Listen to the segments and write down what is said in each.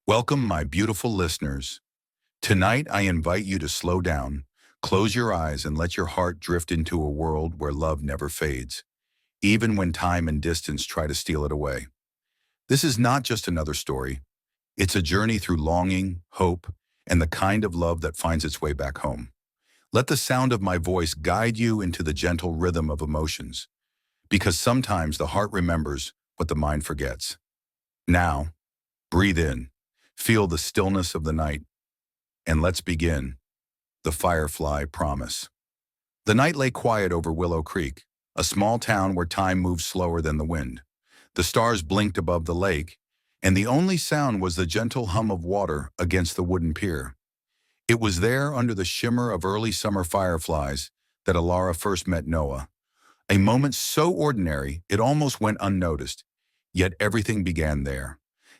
Welcome, my beautiful listeners. Tonight, I invite you to slow down, close your eyes, and let your heart drift into a world where love never fades, even when time and distance try to steal it away. This is not just another story. It's a journey through longing, hope, and the kind of love that finds its way back home. Let the sound of my voice guide you into the gentle rhythm of emotions, because sometimes the heart remembers what the mind forgets. Now, breathe in, feel the stillness of the night, and let's begin. The Firefly Promise. The night lay quiet over Willow Creek, a small town where time moves slower than the wind. The stars blinked above the lake, and the only sound was the gentle hum of water against the wooden pier. It was there, under the shimmer of early summer fireflies, that Alara first met Noah. A moment so ordinary it almost went unnoticed, yet everything began there.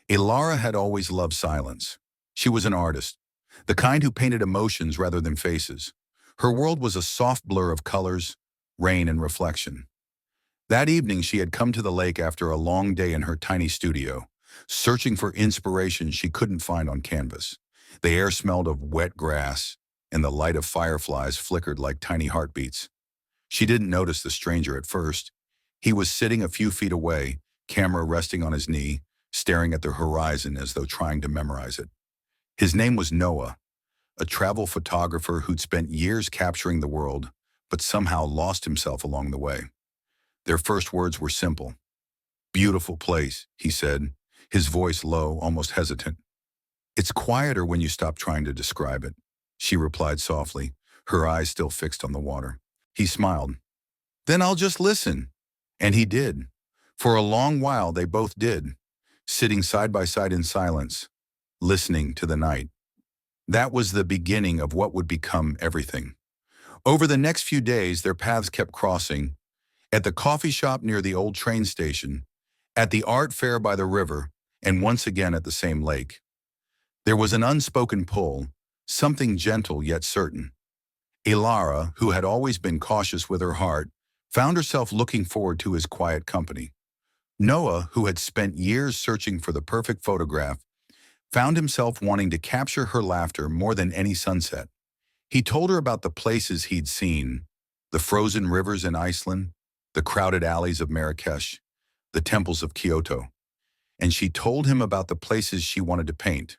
Alara had always loved silence. She was an artist, the kind who painted emotions rather than faces. Her world was a soft blur of colors, rain, and reflection. That evening she had come to the lake after a long day in her tiny studio, searching for inspiration she couldn't find on canvas. The air smelled of wet grass, and the light of fireflies flickered like tiny heartbeats. She didn't notice the stranger at first. He was sitting a few feet away, camera resting on his knee, staring at the horizon as though trying to memorize it. His name was Noah, a travel photographer who'd spent years capturing the world, but somehow lost himself along the way. Their first words were simple. "Beautiful place," he said, his voice low, almost hesitant. "It's quieter when you stop trying to describe it," she replied softly, her eyes still fixed on the water. He smiled. "Then I'll just listen." And he did. For a long while they both did, sitting side by side in silence, listening to the night. That was the beginning of what would become everything. Over the next few days, their paths kept crossing, at the coffee shop near the old train station, at the art fair by the river, and once again at the same lake. There was an unspoken pull, something gentle yet certain. Alara, who had always been cautious with her heart, found herself looking forward to his quiet company. Noah, who had spent years searching for the perfect photograph, found himself wanting to capture her laughter more than any sunset. He told her about the places he'd seen, the frozen rivers in Iceland, the crowded alleys of Marrakesh, the temples of Kyoto. And she told him about the places she wanted to paint.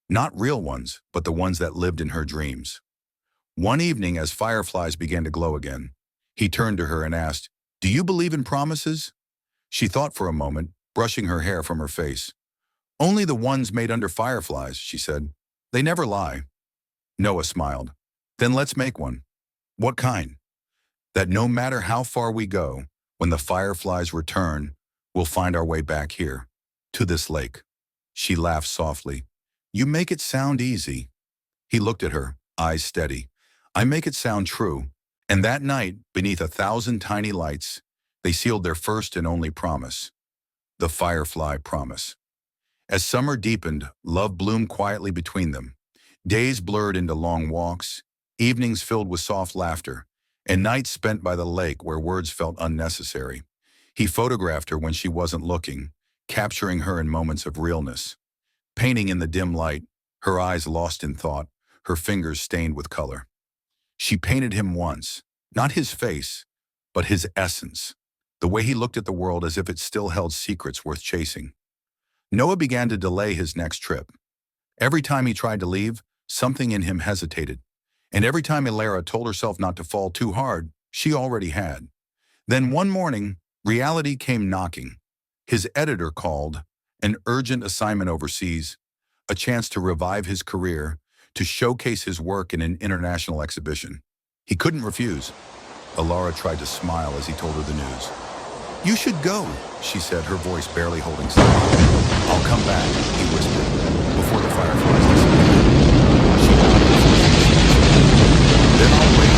Not real ones, but the ones that lived in her dreams. One evening, as fireflies began to glow again, he turned to her and asked, "Do you believe in promises?" She thought for a moment, brushing her hair from her face. "Only the ones made under fireflies," she said. "They never lie." Noah smiled. "Then let's make one." "What kind?" "That no matter how far we go, when the fireflies return, we'll find our way back here, to this lake." She laughed softly. "You make it sound easy." He looked at her, eyes steady. "I make it sound true." And that night, beneath 1,000 tiny lights, they sealed their first and only promise, the Firefly Promise. As summer deepened, love bloomed quietly between them. Days blurred into long walks, evenings filled with soft laughter, and nights spent by the lake where words felt unnecessary. He photographed her when she wasn't looking, capturing her in moments of realness. Painting in the dim light, her eyes lost in thought, her fingers stained with color. She painted him once, not his face, but his essence, the way he looked at the world as if it still held secrets worth chasing. Noah began to delay his next trip. Every time he tried to leave, something in him hesitated. And every time Alara told herself not to fall too hard, she already had. Then one morning, reality came knocking. His editor called, an urgent assignment overseas, a chance to revive his career, to showcase his work in an international exhibition. He couldn't refuse. Alara tried to smile as he told her the news. "You should go," she said, her voice barely holding steady. "I'll come back," he whispered, before the fireflies disappeared. She nodded before she said, "Then I'll wait,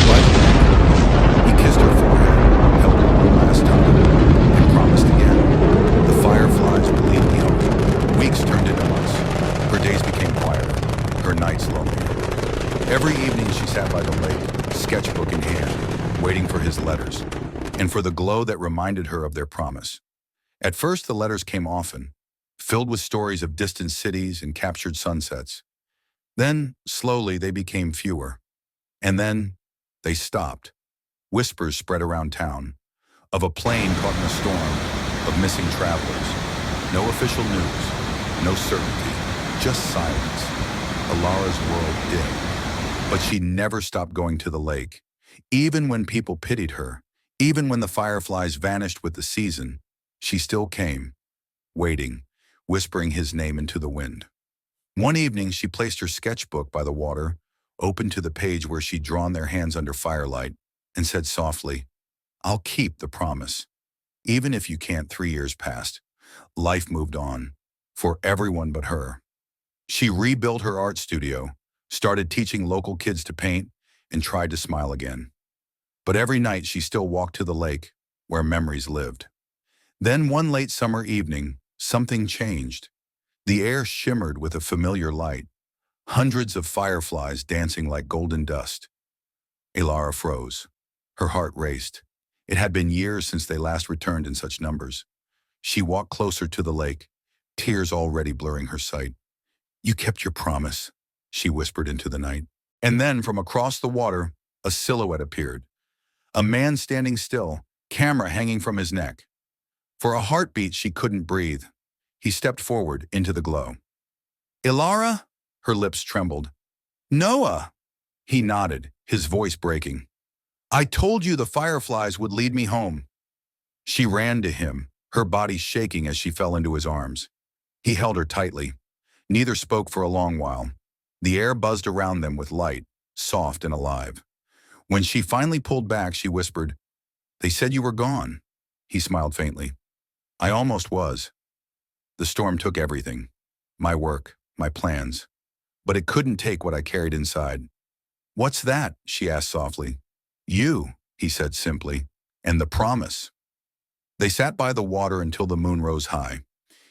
by the lake." He kissed her forehead, held her one last time, and promised again. The fireflies would lead me home. Weeks turned into months. Her days became quieter, her nights lonelier. Every evening she sat by the lake, sketchbook in hand, waiting for his letters, and for the glow that reminded her of their promise. At first the letters came often, filled with stories of distant cities and captured sunsets. Then, slowly, they became fewer. And then, they stopped. Whispers spread around town, of a plane caught in a storm, of missing travelers. No official news, no certainty, just silence. Alara's world dimmed. But she never stopped going to the lake. Even when people pitied her, even when the fireflies vanished with the season, she still came, waiting, whispering his name into the wind. One evening, she placed her sketchbook by the water, open to the page where she'd drawn their hands under firelight, and said softly, "I'll keep the promise." Even if you can't, 3 years passed. Life moved on, for everyone but her. She rebuilt her art studio, started teaching local kids to paint, and tried to smile again. But every night she still walked to the lake, where memories lived. Then one late summer evening, something changed. The air shimmered with a familiar light, hundreds of fireflies dancing like golden dust. Alara froze. Her heart raced. It had been years since they last returned in such numbers. She walked closer to the lake, tears already blurring her sight. "You kept your promise," she whispered into the night. And then, from across the water, a silhouette appeared. A man standing still, camera hanging from his neck. For a heartbeat, she couldn't breathe. He stepped forward into the glow. "Alara?" Her lips trembled. "Noah!" He nodded, his voice breaking. "I told you the fireflies would lead me home." She ran to him, her body shaking as she fell into his arms. He held her tightly. Neither spoke for a long while. The air buzzed around them with light, soft and alive. When she finally pulled back, she whispered, "They said you were gone." He smiled faintly. "I almost was. The storm took everything. My work, my plans. But it couldn't take what I carried inside." "What's that?" she asked softly. "You," he said simply, "and the promise." They sat by the water until the moon rose high.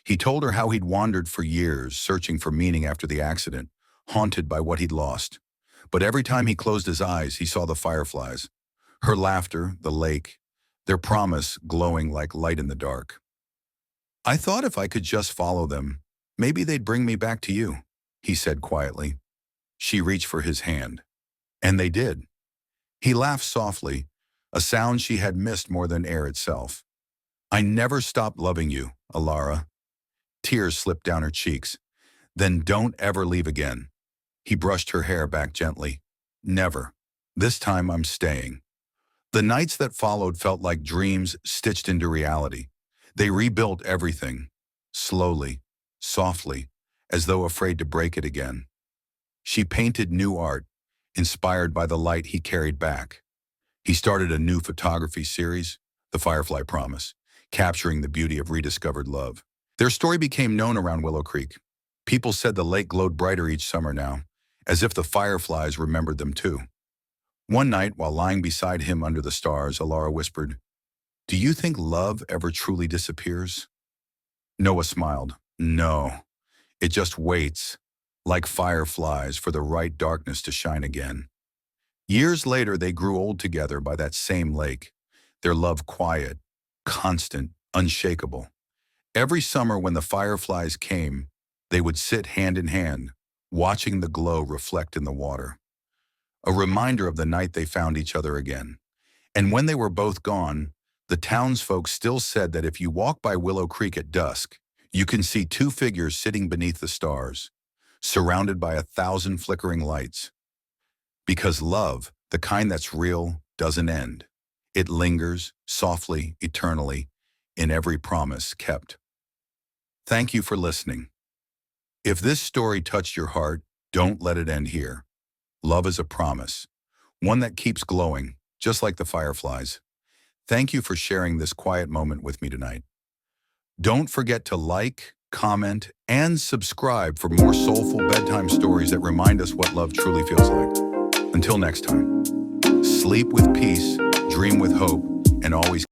He told her how he'd wandered for years, searching for meaning after the accident, haunted by what he'd lost. But every time he closed his eyes, he saw the fireflies. Her laughter, the lake, their promise glowing like light in the dark. "I thought if I could just follow them, maybe they'd bring me back to you," he said quietly. She reached for his hand. And they did. He laughed softly, a sound she had missed more than air itself. "I never stopped loving you, Alara." Tears slipped down her cheeks. "Then don't ever leave again." He brushed her hair back gently. "Never. This time I'm staying." The nights that followed felt like dreams stitched into reality. They rebuilt everything, slowly, softly, as though afraid to break it again. She painted new art, inspired by the light he carried back. He started a new photography series, The Firefly Promise, capturing the beauty of rediscovered love. Their story became known around Willow Creek. People said the lake glowed brighter each summer now, as if the fireflies remembered them too. One night, while lying beside him under the stars, Alara whispered, "Do you think love ever truly disappears?" Noah smiled. "No, it just waits, like fireflies, for the right darkness to shine again." Years later, they grew old together by that same lake, their love quiet, constant, unshakable. Every summer when the fireflies came, they would sit hand in hand, watching the glow reflect in the water. A reminder of the night they found each other again. And when they were both gone, the townsfolk still said that if you walk by Willow Creek at dusk, you can see two figures sitting beneath the stars, surrounded by 1,000 flickering lights. Because love, the kind that's real, doesn't end. It lingers, softly, eternally, in every promise kept. Thank you for listening. If this story touched your heart, don't let it end here. Love is a promise, one that keeps glowing, just like the fireflies. Thank you for sharing this quiet moment with me tonight. Don't forget to like, comment, and subscribe for more soulful bedtime stories that remind us what love truly feels like. Until next time, sleep with peace, dream with hope, and always